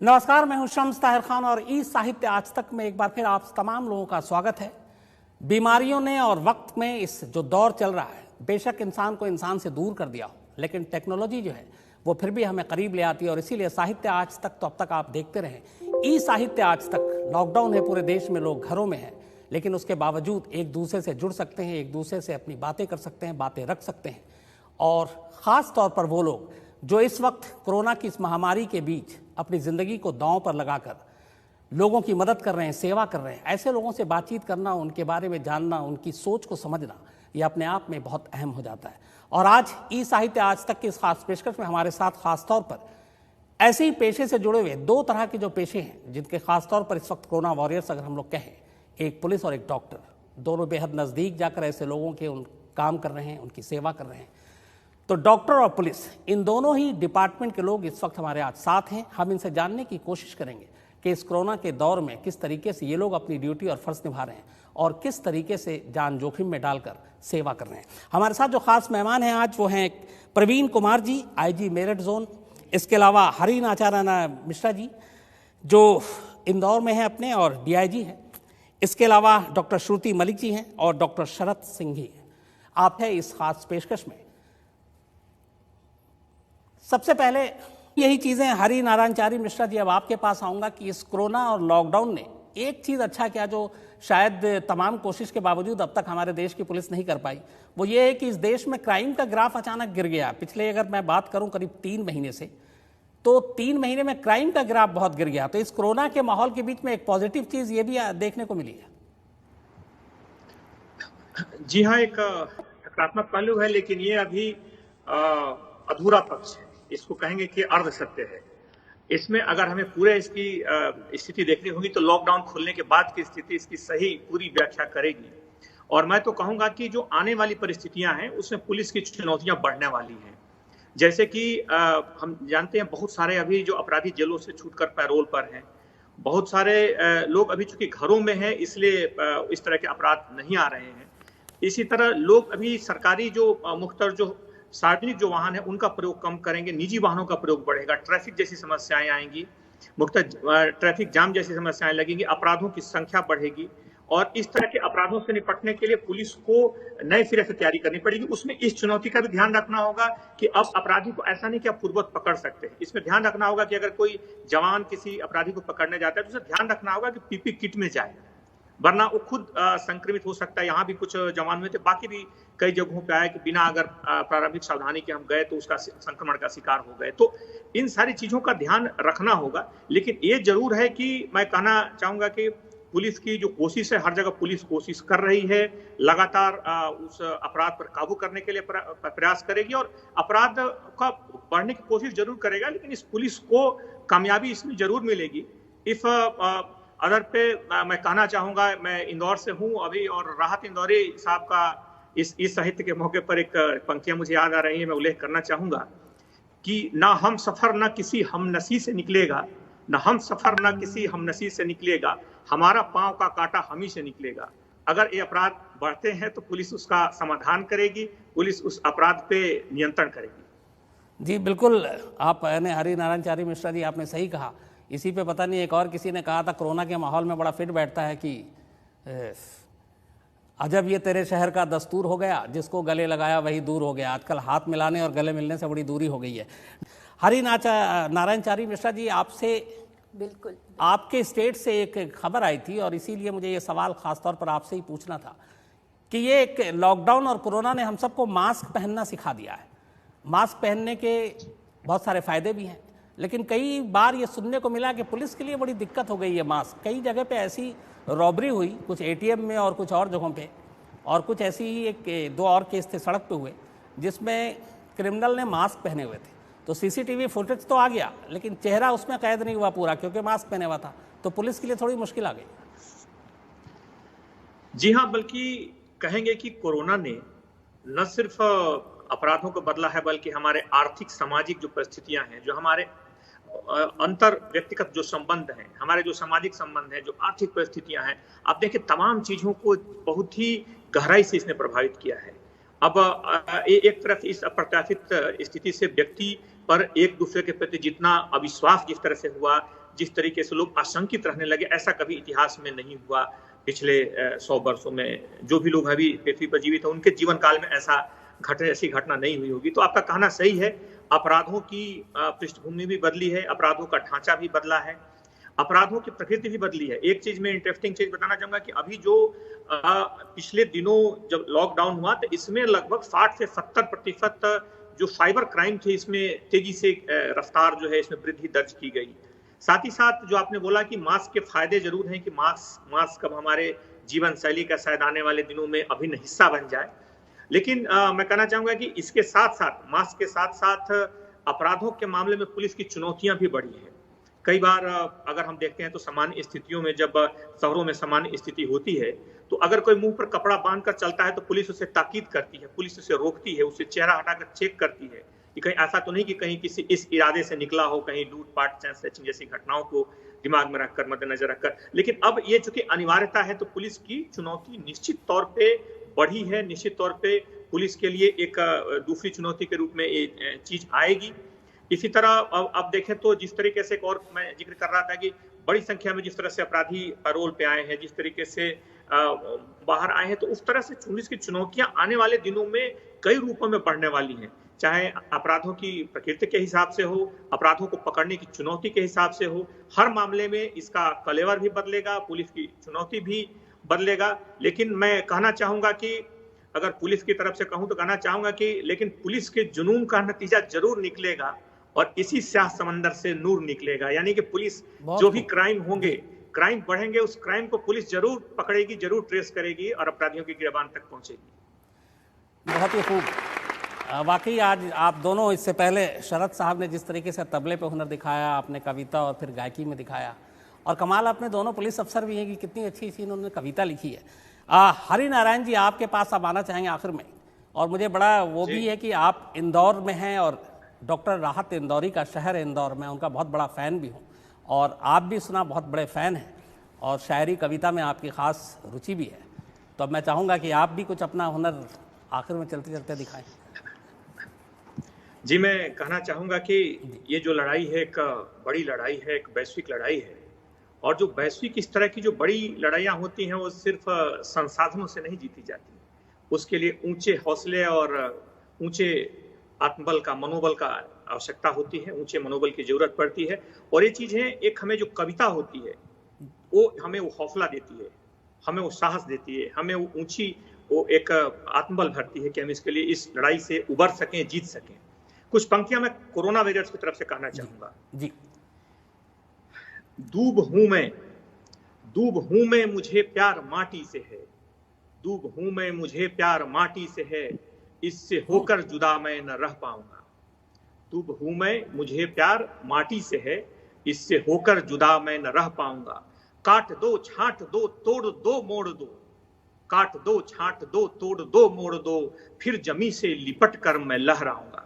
नमस्कार, मैं हूं शम्स ताहिर खान और ई साहित्य आज तक में एक बार फिर आप तमाम लोगों का स्वागत है। बीमारियों ने और वक्त में इस जो दौर चल रहा है, बेशक इंसान को इंसान से दूर कर दिया हो, लेकिन टेक्नोलॉजी जो है वो फिर भी हमें करीब ले आती है। और इसीलिए साहित्य आज तक तो अब तक आप देखते रहें। ई साहित्य आज तक, लॉकडाउन है, पूरे देश में लोग घरों में हैं, लेकिन उसके बावजूद एक दूसरे से जुड़ सकते हैं, एक दूसरे से अपनी बातें कर सकते हैं, बातें रख सकते हैं। और ख़ास तौर पर वो लोग जो इस वक्त कोरोना की इस महामारी के बीच अपनी ज़िंदगी को दांव पर लगाकर लोगों की मदद कर रहे हैं, सेवा कर रहे हैं, ऐसे लोगों से बातचीत करना, उनके बारे में जानना, उनकी सोच को समझना, ये अपने आप में बहुत अहम हो जाता है। और आज ई साहित्य आज तक की इस खास पेशकश में हमारे साथ खास तौर पर ऐसे ही पेशे से जुड़े हुए दो तरह के जो पेशे हैं, जिनके खास तौर पर इस वक्त कोरोना वॉरियर्स अगर हम लोग कहें, एक पुलिस और एक डॉक्टर, दोनों बेहद नज़दीक जाकर ऐसे लोगों के उन काम कर रहे हैं, उनकी सेवा कर रहे हैं। तो डॉक्टर और पुलिस, इन दोनों ही डिपार्टमेंट के लोग इस वक्त हमारे आज साथ हैं। हम इनसे जानने की कोशिश करेंगे कि इस कोरोना के दौर में किस तरीके से ये लोग अपनी ड्यूटी और फर्ज निभा रहे हैं और किस तरीके से जान जोखिम में डालकर सेवा कर रहे हैं। हमारे साथ जो खास मेहमान हैं आज, वो हैं प्रवीण कुमार जी, आईजी मेरठ जोन। इसके अलावा हरी आचार्य मिश्रा जी, जो इंदौर में हैं अपने और डीआईजी हैं। इसके अलावा डॉक्टर श्रुति मलिक जी हैं और डॉक्टर शरद सिंह जी हैं। आप हैं इस खास पेशकश में। सबसे पहले यही चीज़ें, हरी नारायणचारी मिश्रा जी, अब आपके पास आऊँगा कि इस कोरोना और लॉकडाउन ने एक चीज़ अच्छा किया जो शायद तमाम कोशिश के बावजूद अब तक हमारे देश की पुलिस नहीं कर पाई, वो ये है कि इस देश में क्राइम का ग्राफ अचानक गिर गया। पिछले अगर मैं बात करूं करीब 3 महीने से, तो 3 महीने में क्राइम का ग्राफ बहुत गिर गया। तो इस कोरोना के माहौल के बीच में एक पॉजिटिव चीज़ ये भी देखने को मिली है। जी हाँ, एक सकारात्मक पहलू है, लेकिन ये अभी अधूरा पक्ष है। इसको कहेंगे कि अर्ध सत्य है। इसमें अगर हमें पूरे इसकी स्थिति देखनी होगी तो लॉकडाउन खुलने के बाद की स्थिति इसकी सही पूरी व्याख्या करेगी। और मैं तो कहूंगा कि जो आने वाली परिस्थितियां हैं उसमें पुलिस की चुनौतियां बढ़ने वाली हैं। जैसे कि हम जानते हैं बहुत सारे अभी जो अपराधी जेलों से छूटकर पैरोल पर हैं, बहुत सारे लोग अभी चूंकि घरों में हैं इसलिए इस तरह के अपराध नहीं आ रहे हैं। इसी तरह लोग अभी सरकारी जो मुख्तर जो सार्वजनिक जो वाहन है उनका प्रयोग कम करेंगे, निजी वाहनों का प्रयोग बढ़ेगा, ट्रैफिक जैसी समस्याएं आएंगी, ट्रैफिक जाम जैसी समस्याएं लगेंगी, अपराधों की संख्या बढ़ेगी। और इस तरह के अपराधों से निपटने के लिए पुलिस को नए सिरे से तैयारी करनी पड़ेगी। उसमें इस चुनौती का भी ध्यान रखना होगा कि अब अपराधी को ऐसा नहीं कि आप पूर्ववत पकड़ सकते हैं। इसमें ध्यान रखना होगा कि अगर कोई जवान किसी अपराधी को पकड़ने जाता है तो उसे ध्यान रखना होगा कि पीपी किट में जाए, वरना वो खुद संक्रमित हो सकता है। यहाँ भी कुछ जवान हुए थे, बाकी भी कई जगहों पे आया कि बिना अगर प्रारंभिक सावधानी के हम गए तो उसका संक्रमण का शिकार हो गए। तो इन सारी चीजों का ध्यान रखना होगा। लेकिन ये जरूर है कि मैं कहना चाहूंगा कि पुलिस की जो कोशिश है, हर जगह पुलिस कोशिश कर रही है, लगातार उस अपराध पर काबू करने के लिए प्रयास करेगी और अपराध का बढ़ने की कोशिश जरूर करेगा। लेकिन इस पुलिस को कामयाबी इसमें जरूर मिलेगी। इफ अदर पे मैं कहना चाहूंगा, मैं इंदौर से हूं अभी, और राहत इंदौरी साहब का इस साहित्य के मौके पर एक पंक्तियां मुझे याद आ रही है, मैं उल्लेख करना चाहूंगा कि ना हम सफर ना किसी हमनसी से निकलेगा, ना हम सफर ना किसी हमनसी से निकलेगा, हमारा पांव का कांटा हम ही से निकलेगा। अगर ये अपराध बढ़ते हैं तो पुलिस उसका समाधान करेगी, पुलिस उस अपराध पे नियंत्रण करेगी। जी बिल्कुल, आप हरी नारायणचारी मिश्रा जी, आपने सही कहा। इसी पे पता नहीं एक और किसी ने कहा था, कोरोना के माहौल में बड़ा फिट बैठता है कि अजब ये तेरे शहर का दस्तूर हो गया, जिसको गले लगाया वही दूर हो गया। आजकल हाथ मिलाने और गले मिलने से बड़ी दूरी हो गई है। हरी नारायणचारी मिश्रा जी, आपसे बिल्कुल आपके स्टेट से एक खबर आई थी और इसीलिए मुझे ये सवाल खासतौर पर आपसे ही पूछना था कि ये एक लॉकडाउन और कोरोना ने हम सबको मास्क पहनना सिखा दिया है। मास्क पहनने के बहुत सारे फायदे भी हैं, लेकिन कई बार ये सुनने को मिला कि पुलिस के लिए बड़ी दिक्कत हो गई है मास्क। कई जगह पे ऐसी रॉबरी हुई, कुछ एटीएम में और कुछ और जगहों पे, और कुछ ऐसी ही 1-2 और केस थे सड़क पे हुए जिसमें क्रिमिनल ने मास्क पहने हुए थे। तो सीसीटीवी फुटेज तो आ गया, लेकिन चेहरा उसमें कैद नहीं हुआ पूरा, क्योंकि मास्क पहने हुआ था। तो पुलिस के लिए थोड़ी मुश्किल आ गई। जी हाँ, बल्कि कहेंगे कि कोरोना ने न सिर्फ अपराधों को बदला है, बल्कि हमारे आर्थिक सामाजिक जो परिस्थितियां हैं, जो हमारे अंतर व्यक्तिगत जो संबंध हैं, हमारे जो सामाजिक संबंध हैं, जो आर्थिक परिस्थितियां हैं, आप देखिए तमाम चीजों को बहुत ही गहराई से इसने प्रभावित किया है। अब एक तरफ इस अप्रत्याशित स्थिति से व्यक्ति पर एक दूसरे के प्रति जितना अविश्वास जिस तरह से हुआ, जिस तरीके से लोग आशंकित रहने लगे, ऐसा कभी इतिहास में नहीं हुआ। पिछले 100 वर्षों में जो भी लोग अभी पृथ्वी पर जीवित हैं, उनके जीवन काल में ऐसी घटना नहीं हुई होगी। तो आपका कहना सही है, अपराधों की पृष्ठभूमि भी बदली है, अपराधों का ढांचा भी बदला है, अपराधों की प्रकृति भी बदली है। एक चीज में इंटरेस्टिंग चीज बताना चाहूंगा कि अभी जो पिछले दिनों जब लॉकडाउन हुआ तो इसमें लगभग 60 से 70% जो साइबर क्राइम थे, इसमें तेजी से रफ्तार जो है इसमें वृद्धि दर्ज की गई। साथ ही साथ जो आपने बोला कि मास्क के फायदे जरूर हैं कि मास्क अब हमारे जीवन शैली का शायद आने वाले दिनों में अभिन्न हिस्सा बन जाए। लेकिन मैं कहना चाहूंगा कि इसके साथ साथ, मास्क के साथ साथ अपराधों के मामले में पुलिस की चुनौतियां भी बढ़ी है। कई बार अगर हम देखते हैं तो सामान्य स्थितियों में, जब शहरों में सामान्य स्थिति होती है, तो अगर कोई मुंह पर कपड़ा बांधकर चलता है तो पुलिस उसे ताकीद करती है, पुलिस उसे रोकती है, उसे चेहरा हटाकर चेक करती है कि कहीं ऐसा तो नहीं कि कहीं किसी इस इरादे से निकला हो, कहीं लूटपाट स्नैचिंग जैसी घटनाओं को दिमाग में रखकर, मद्देनजर रखकर। लेकिन अब ये चूंकि अनिवार्यता है तो पुलिस की चुनौती निश्चित तौर पे बढ़ी है। निश्चित तौर पे पुलिस के लिए एक दूसरी चुनौती के रूप में ये चीज आएगी। इसी तरह अब देखें तो जिस तरीके से, एक और मैं जिक्र कर रहा था कि बड़ी संख्या में जिस तरह से अपराधी पैरोल पे आए हैं, जिस तरीके से बाहर आए हैं, तो उस तरह से पुलिस की चुनौतियां आने वाले दिनों में कई रूपों में बढ़ने वाली हैं। चाहे अपराधों की प्रकृति के हिसाब से हो, अपराधों को पकड़ने की चुनौती के हिसाब से हो, हर मामले में इसका कलेवर भी बदलेगा, पुलिस की चुनौती भी बदलेगा। लेकिन मैं कहना चाहूंगा कि अगर पुलिस की तरफ से कहूं तो कहना चाहूंगा कि लेकिन पुलिस के जुनून का नतीजा जरूर निकलेगा और इसी स्याह समंदर से नूर निकलेगा। यानी कि पुलिस, जो भी क्राइम होंगे, क्राइम बढ़ेंगे, उस क्राइम को पुलिस जरूर पकड़ेगी, जरूर ट्रेस करेगी और अपराधियों की गिरबान तक पहुंचेगी। बहुत ही खूब। वाकई आज आप दोनों, इससे पहले शरद साहब ने जिस तरीके से तबले पे हुनर दिखाया, आपने कविता और फिर गायकी में दिखाया, और कमाल अपने दोनों पुलिस अफसर भी हैं कि कितनी अच्छी सी इन्होंने कविता लिखी है। हरि नारायण जी, आपके पास अब आना चाहेंगे आखिर में, और मुझे बड़ा वो भी है कि आप इंदौर में हैं और डॉक्टर राहत इंदौरी का शहर है इंदौर, में उनका बहुत बड़ा फ़ैन भी हूँ, और आप भी सुना बहुत बड़े फ़ैन हैं, और शायरी कविता में आपकी ख़ास रुचि भी है। तो अब मैं चाहूँगा कि आप भी कुछ अपना हुनर आखिर में चलते चलते दिखाएं। जी, मैं कहना चाहूँगा कि ये जो लड़ाई है एक बड़ी लड़ाई है, एक वैश्विक लड़ाई है, और जो वैश्विक इस तरह की जो बड़ी लड़ाइयाँ होती हैं वो सिर्फ संसाधनों से नहीं जीती जाती। उसके लिए ऊंचे हौसले और ऊंचे आत्मबल का, मनोबल का आवश्यकता होती है, ऊंचे मनोबल की जरूरत पड़ती है। और ये चीजें, एक हमें जो कविता होती है वो हमें वो हौसला देती है, हमें वो साहस देती है, हमें वो ऊंची वो एक आत्मबल भरती है कि हम इसके लिए इस लड़ाई से उबर सकें, जीत सकें। कुछ पंक्तियां मैं कोरोना वायरस की तरफ से कहना चाहूंगा। जी। दूब हूं मैं मुझे प्यार माटी से है, दूब हूं मैं मुझे प्यार माटी से है, इससे होकर जुदा मैं न रह पाऊंगा। दूब हूं मैं मुझे प्यार माटी से है, इससे होकर जुदा मैं न रह पाऊंगा। काट दो, छांट दो, तोड़ दो, मोड़ दो, काट दो, छांट दो, तोड़ दो, मोड़ दो, फिर जमी से लिपट कर मैं लहराऊंगा।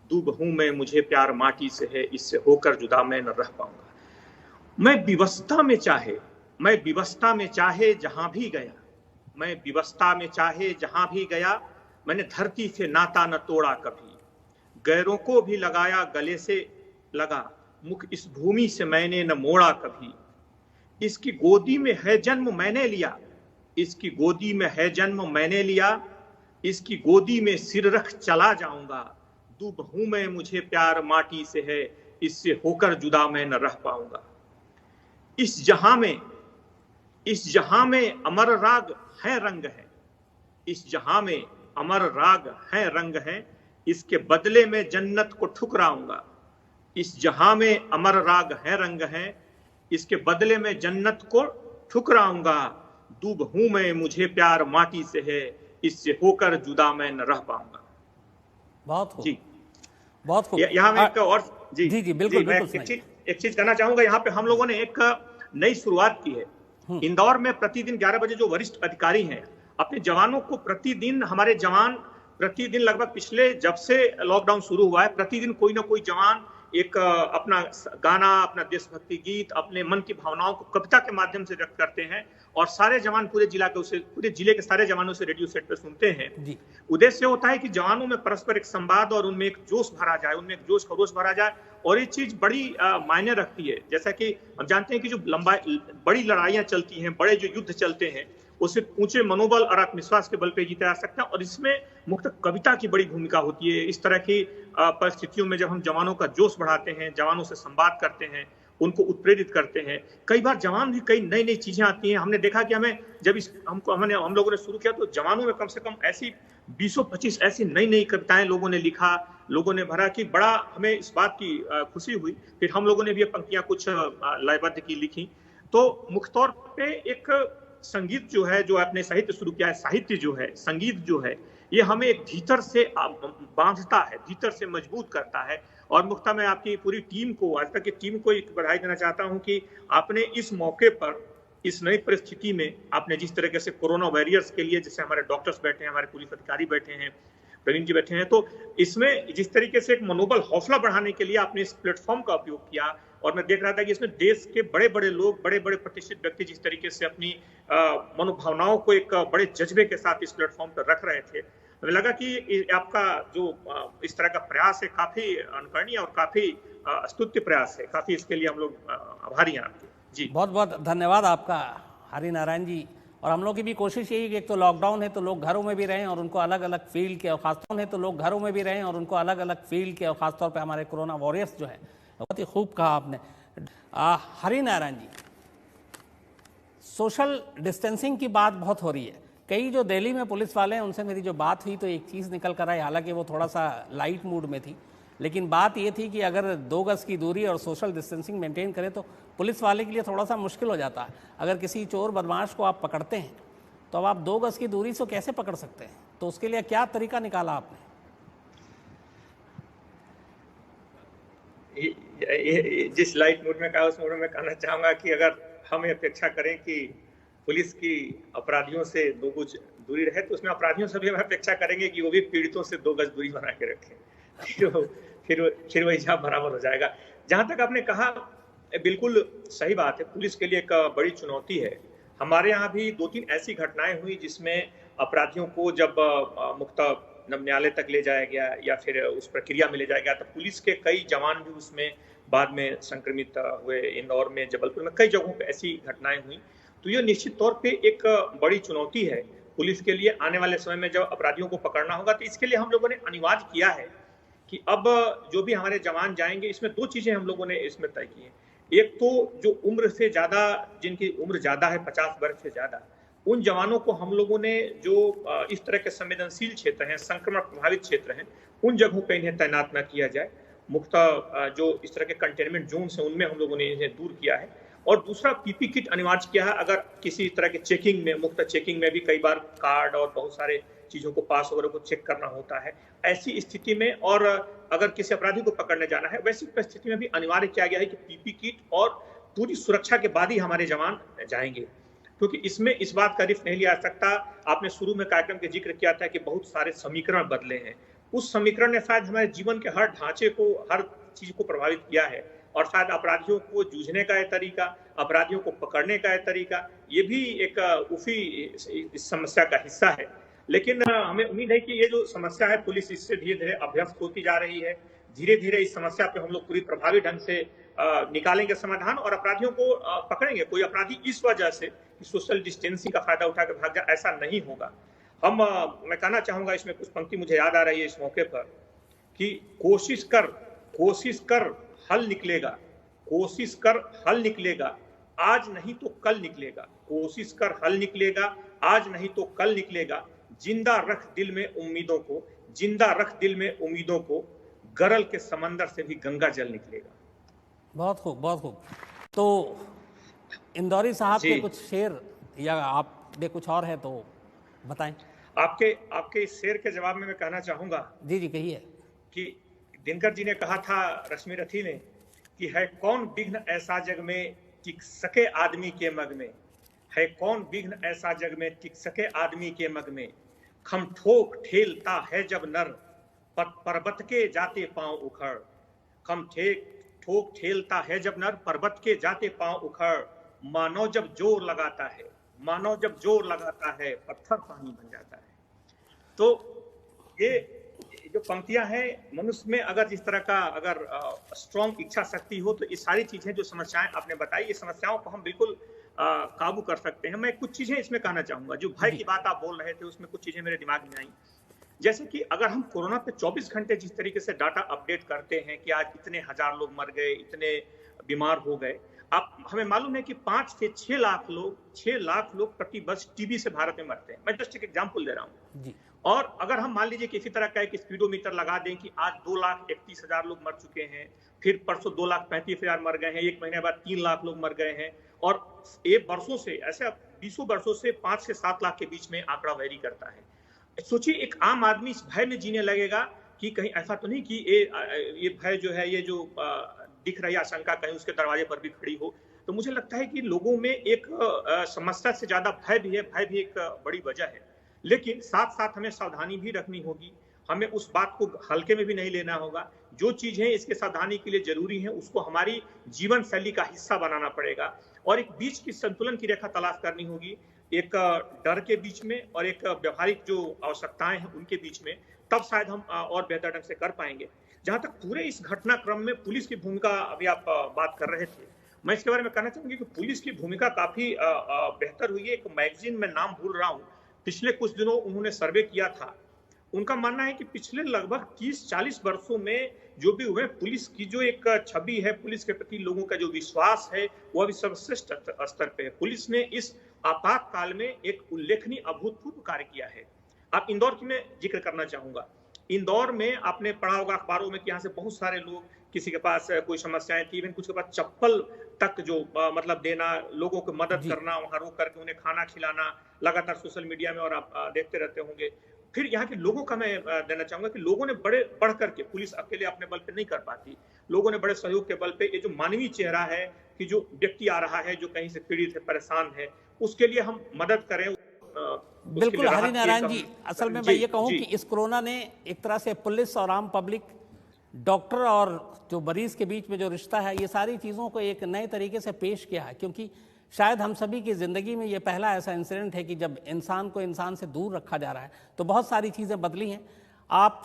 दूब हूं मैं मुझे प्यार माटी से है, इससे होकर जुदा मैं न रह पाऊंगा। मैं विवशता में चाहे जहां भी गया, मैं विवशता में चाहे जहां भी गया, मैंने धरती से नाता न तोड़ा कभी, गैरों को भी लगाया गले से लगा, मुख इस भूमि से मैंने न मोड़ा कभी। इसकी गोदी में है जन्म मैंने लिया, इसकी गोदी में है जन्म मैंने लिया, इसकी गोदी में सिर रख चला जाऊंगा। दूब हूं मैं मुझे प्यार माटी से है, इससे होकर जुदा मैं न रह पाऊंगा। इस जहां में अमर राग है, रंग है, इस जहां में अमर राग है, रंग है, इसके बदले में जन्नत को ठुकराऊंगा। इस जहां में अमर राग है, रंग है, इसके बदले में जन्नत को ठुकराऊंगा। दूब हूं मैं मुझे प्यार माटी से है, इससे होकर जुदा मैं न रह पाऊंगा। बहुत खूब जी, बहुत खूब। यहाँ मैं एक और जी जी जी बिल्कुल बिल्कुल। एक चीज कहना चाहूंगा। यहाँ पे हम लोगों ने एक नई शुरुआत की है। इंदौर में प्रतिदिन 11 बजे जो वरिष्ठ अधिकारी हैं, अपने जवानों को प्रतिदिन, हमारे जवान प्रतिदिन लगभग पिछले जब से लॉकडाउन शुरू हुआ है, प्रतिदिन कोई ना कोई जवान एक अपना गाना, अपना देशभक्ति गीत, अपने मन की भावनाओं को कविता के माध्यम से व्यक्त करते हैं और सारे जवान पूरे जिले के सारे जवानों से रेडियो सेट पे सुनते हैं। उद्देश्य होता है कि जवानों में परस्पर एक संवाद और उनमें एक जोश भरा जाए, उनमें एक जोश खरोश भरा जाए और ये चीज बड़ी मायने रखती है। जैसा कि हम जानते हैं कि जो बड़ी लड़ाइयां चलती हैं, बड़े जो युद्ध चलते हैं, उसे ऊंचे मनोबल और आत्मविश्वास के बल पे जीता जा सकता है और इसमें मुख्य कविता की बड़ी भूमिका होती है। इस तरह की परिस्थितियों में जब हम जवानों का जोश बढ़ाते हैं, जवानों से संवाद करते हैं, उनको उत्प्रेरित करते हैं, कई बार जवान भी कई नई नई चीजें आती हैं। हमने देखा कि हमें जब हम लोगों ने शुरू किया तो जवानों में कम से कम ऐसी 20-25 ऐसी नई नई कविताएं लोगों ने लिखा, लोगों ने भरा कि बड़ा हमें इस बात की खुशी हुई। फिर हम लोगों ने भी पंक्तियां कुछ लयबद्ध की लिखी। तो मुख्य तौर पे एक संगीत जो है, जो आपने साहित्य शुरू किया है, साहित्य जो है, संगीत जो है, ये हमें एक भीतर से बांधता है, भीतर से मजबूत करता है। और मुख्यतः मैं आपकी पूरी टीम को, आज तक की टीम को एक बधाई देना चाहता हूं कि आपने इस मौके पर, इस नई परिस्थिति में आपने जिस तरीके से कोरोना वॉरियर्स के लिए, जैसे हमारे डॉक्टर्स बैठे हैं, हमारे पुलिस अधिकारी बैठे हैं, प्रवीण जी बैठे हैं, तो इसमें जिस तरीके से एक मनोबल, हौसला बढ़ाने के लिए आपने इस प्लेटफॉर्म का उपयोग किया। और मैं देख रहा था कि इसमें देश के बड़े बड़े लोग, बड़े बड़े प्रतिष्ठित व्यक्ति जिस तरीके से अपनी मनोभावनाओं को एक बड़े जज्बे के साथ इस प्लेटफॉर्म पर रख रहे थे, हमें लगा कि आपका जो इस तरह का प्रयास है काफी अनुकरणीय और काफी स्तुत्य प्रयास है। काफी इसके लिए हम लोग आभारी हैं आपके। जी, बहुत बहुत धन्यवाद आपका हरिनारायण जी। और हम लोग की भी कोशिश यही कि एक तो लॉकडाउन है तो लोग घरों में भी रहें और उनको अलग अलग फील्ड के, और खासतौर है तो लोग घरों में भी रहें और उनको अलग अलग फील्ड के, और खासतौर पे हमारे कोरोना वॉरियर्स जो है, बहुत ही खूब कहा आपने। हरिनारायण जी, सोशल डिस्टेंसिंग की बात बहुत हो रही है। कई जो दिल्ली में पुलिस वाले हैं उनसे मेरी जो बात हुई तो एक चीज़ निकल कर आई, हालांकि वो थोड़ा सा लाइट मूड में थी, लेकिन बात ये थी कि अगर 2 गज की दूरी और सोशल डिस्टेंसिंग मेंटेन करें तो पुलिस वाले के लिए थोड़ा सा मुश्किल हो जाता है। अगर किसी चोर बदमाश को आप पकड़ते हैं तो अब आप 2 गज की दूरी से कैसे पकड़ सकते हैं? तो उसके लिए क्या तरीका निकाला आपने? जिस लाइट मूड में कहा उस मूड में कहना चाहूंगा कि अगर हम अपेक्षा करें कि पुलिस की अपराधियों से 2 गज दूरी रहे, तो उसमें अपराधियों से भी हम अपेक्षा करेंगे कि वो भी पीड़ितों से 2 गज दूरी बना के रखें। फिर वो हिसाब बराबर हो जाएगा। जहां तक आपने कहा, बिल्कुल सही बात है, पुलिस के लिए एक बड़ी चुनौती है। हमारे यहाँ भी 2-3 ऐसी घटनाएं हुई जिसमें अपराधियों को जब मुख्य न्यायालय तक ले जाया गया या फिर उस प्रक्रिया में ले जाया गया, तो पुलिस के कई जवान भी उसमें बाद में संक्रमित हुए। इंदौर में, जबलपुर में, कई जगहों पे ऐसी घटनाएं हुई। तो ये निश्चित तौर पे एक बड़ी चुनौती है पुलिस के लिए। आने वाले समय में जब अपराधियों को पकड़ना होगा तो इसके लिए हम लोगों ने अनिवार्य किया है कि अब जो भी हमारे जवान जाएंगे, इसमें 2 चीजें हम लोगों ने इसमें तय की हैं। एक तो जो उम्र से ज्यादा, जिनकी उम्र ज्यादा है, 50 वर्ष से ज्यादा, उन जवानों को हम लोगों ने जो इस तरह के संवेदनशील क्षेत्र हैं, संक्रमण प्रभावित क्षेत्र हैं, उन जगहों पे इन्हें तैनात न किया जाए। मुख्यतः जो इस तरह के कंटेनमेंट जोन है उनमें हम लोगों ने इन्हें दूर किया है। और दूसरा, पीपी किट अनिवार्य किया है। अगर किसी तरह के चेकिंग में, मुख्य चेकिंग में भी कई बार कार्ड और बहुत सारे चीजों को, पास वगैरह को चेक करना होता है, ऐसी स्थिति में, और अगर किसी अपराधी को पकड़ने जाना है, वैसी परिस्थिति में भी अनिवार्य किया गया है कि पीपी किट और पूरी सुरक्षा के बाद ही हमारे जवान जाएंगे, क्योंकि इसमें इस बात का रिस्क नहीं लिया जा सकता। आपने शुरू में कार्यक्रम के जिक्र किया था कि बहुत सारे समीकरण बदले हैं। उस समीकरण ने शायद हमारे जीवन के हर ढांचे को, हर चीज को प्रभावित किया है, और शायद अपराधियों को जूझने का यह तरीका, अपराधियों को पकड़ने का यह तरीका, ये भी एक उसी इस समस्या का हिस्सा है। लेकिन हमें उम्मीद है कि ये जो समस्या है, पुलिस इससे धीरे धीरे अभ्यस्त होती जा रही है। धीरे धीरे इस समस्या पे हम लोग पूरी प्रभावी ढंग से निकालेंगे समाधान और अपराधियों को पकड़ेंगे। कोई अपराधी इस वजह से कि सोशल डिस्टेंसिंग का फायदा उठा के भाग जाए, ऐसा नहीं होगा। मैं कहना चाहूंगा, इसमें कुछ पंक्ति मुझे याद आ रही है इस मौके पर, कि कोशिश कर हल निकलेगा, कोशिश कर हल निकलेगा, आज नहीं तो कल निकलेगा। कोशिश कर हल निकलेगा, आज नहीं तो कल निकलेगा। जिंदा रख दिल में उम्मीदों को, जिंदा रख दिल में उम्मीदों को, गरल के समंदर से भी गंगा जल निकलेगा। बहुत खूब, बहुत खूब। तो इंदौरी साहब के कुछ शेर, या आपने कुछ और है तो बताएं। आपके इस शेर के जवाब में मैं कहना चाहूंगा। जी कहिए। कि दिनकर जी ने कहा था रश्मि रथी ने कि है कौन विघ्न ऐसा जग में टिक सके आदमी के मग में, है कौन विघ्न ऐसा जग में टिक सके आदमी के मग में, खम ठोक ठेलता है जब नर, पर्वत के जाते पांव उखड़। खम ठोक ठेलता है जब नर, पर्वत के जाते पांव उखड़। मानव जब जोर लगाता है, मानव जब जोर लगाता है, पत्थर पानी बन जाता है। तो ये जो पंक्तियां हैं, मनुष्य में अगर जिस तरह का अगर स्ट्रॉन्ग इच्छा शक्ति हो तो ये सारी चीजें जो समस्याएं आपने बताई, ये समस्याओं को हम बिल्कुल काबू कर सकते हैं। मैं कुछ चीजें इसमें कहना चाहूंगा। जो भय की बात आप बोल रहे थे उसमें कुछ चीजें मेरे दिमाग में आई, जैसे कि अगर हम कोरोना पे 24 घंटे जिस तरीके से डाटा अपडेट करते हैं कि आज इतने हजार लोग मर गए, इतने बीमार हो गए, आप हमें मालूम है कि 5 से 6 लाख लोग प्रति वर्ष टीबी से भारत में मरते हैं। मैं जस्ट एक एग्जांपल दे रहा हूँ। और अगर हम मान लीजिए कि इसी तरह का एक स्पीडोमीटर लगा दें कि आज 2,31,000 लोग मर चुके हैं, फिर परसों 2,35,000 मर गए हैं, एक महीने बाद 3 लाख लोग मर गए हैं, और ये वर्षों से ऐसे 20 वर्षों से 5 से 7 लाख के बीच में आंकड़ा वेरी करता है। सोचिए एक आम आदमी इस भय में जीने लगेगा कि कहीं ऐसा तो नहीं कि ये भय जो है, ये जो दिख रही आशंका कहीं उसके दरवाजे पर भी खड़ी हो। तो मुझे लगता है कि लोगों में एक समस्या से ज्यादा भय भी है, भय भी एक बड़ी वजह है। लेकिन साथ साथ हमें सावधानी भी रखनी होगी, हमें उस बात को हल्के में भी नहीं लेना होगा। जो चीजें इसके सावधानी के लिए जरूरी है उसको हमारी जीवन शैली का हिस्सा बनाना पड़ेगा, और एक बीच की संतुलन की रेखा तलाश करनी होगी, एक डर के बीच में और एक व्यवहारिक जो आवश्यकताएं हैं उनके बीच में। तब शायद हम और बेहतर ढंग से कर पाएंगे। जहां तक पूरे इस घटनाक्रम में पुलिस की भूमिका, अभी आप बात कर रहे थे, मैं इसके बारे में कहना चाहूंगी कि पुलिस की भूमिका काफी बेहतर हुई है। एक मैगजीन में नाम भूल रहा हूं, पिछले कुछ दिनों उन्होंने सर्वे किया था। उनका मानना है कि पिछले लगभग 30-40 वर्षों में जो भी हुए, पुलिस की जो एक छवि है, पुलिस के प्रति लोगों का जो विश्वास है, वो अभी सर्वश्रेष्ठ स्तर पे है। पुलिस ने इस आपातकाल में एक उल्लेखनीय अभूतपूर्व कार्य किया है। आप इंदौर की मैं जिक्र करना चाहूंगा। इंदौर में आपने पढ़ा होगा अखबारों में कि यहाँ से बहुत सारे लोग, किसी के पास कोई समस्याएं थी, इवन कुछ के पास चप्पल तक जो मतलब देना, लोगों को मदद करना, वहां रोक करके उन्हें खाना खिलाना, लगातार सोशल मीडिया में, और आप देखते रहते होंगे। फिर यहाँ के लोगों का मैं देना चाहूंगा कि लोगों ने बड़े बढ़ करके, पुलिस अकेले अपने बल पे नहीं कर पाती, लोगों ने बड़े सहयोग के बल पे, ये जो मानवीय चेहरा है कि जो व्यक्ति आ रहा है जो कहीं से पीड़ित है, परेशान है, उसके लिए हम मदद करें। बिल्कुल हरिनारायण जी, असल में मैं ये कहूँ कि इस कोरोना ने एक तरह से पुलिस और आम पब्लिक, डॉक्टर और जो मरीज के बीच में जो रिश्ता है, ये सारी चीज़ों को एक नए तरीके से पेश किया है। क्योंकि शायद हम सभी की ज़िंदगी में ये पहला ऐसा इंसिडेंट है कि जब इंसान को इंसान से दूर रखा जा रहा है, तो बहुत सारी चीज़ें बदली हैं। आप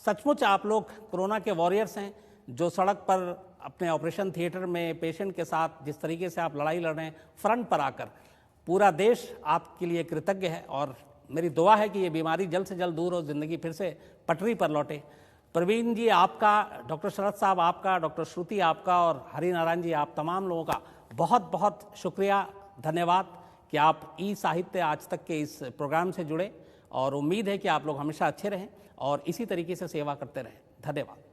सचमुच, आप लोग कोरोना के वॉरियर्स हैं, जो सड़क पर अपने ऑपरेशन थिएटर में पेशेंट के साथ जिस तरीके से आप लड़ाई लड़ रहे हैं, फ्रंट पर आकर, पूरा देश आपके लिए कृतज्ञ है। और मेरी दुआ है कि ये बीमारी जल्द से जल्द दूर हो, ज़िंदगी फिर से पटरी पर लौटे। प्रवीण जी आपका, डॉक्टर शरद साहब आपका, डॉक्टर श्रुति आपका, और हरिनारायण जी आप तमाम लोगों का बहुत बहुत शुक्रिया, धन्यवाद कि आप ई साहित्य आज तक के इस प्रोग्राम से जुड़े। और उम्मीद है कि आप लोग हमेशा अच्छे रहें और इसी तरीके से सेवा करते रहें। धन्यवाद।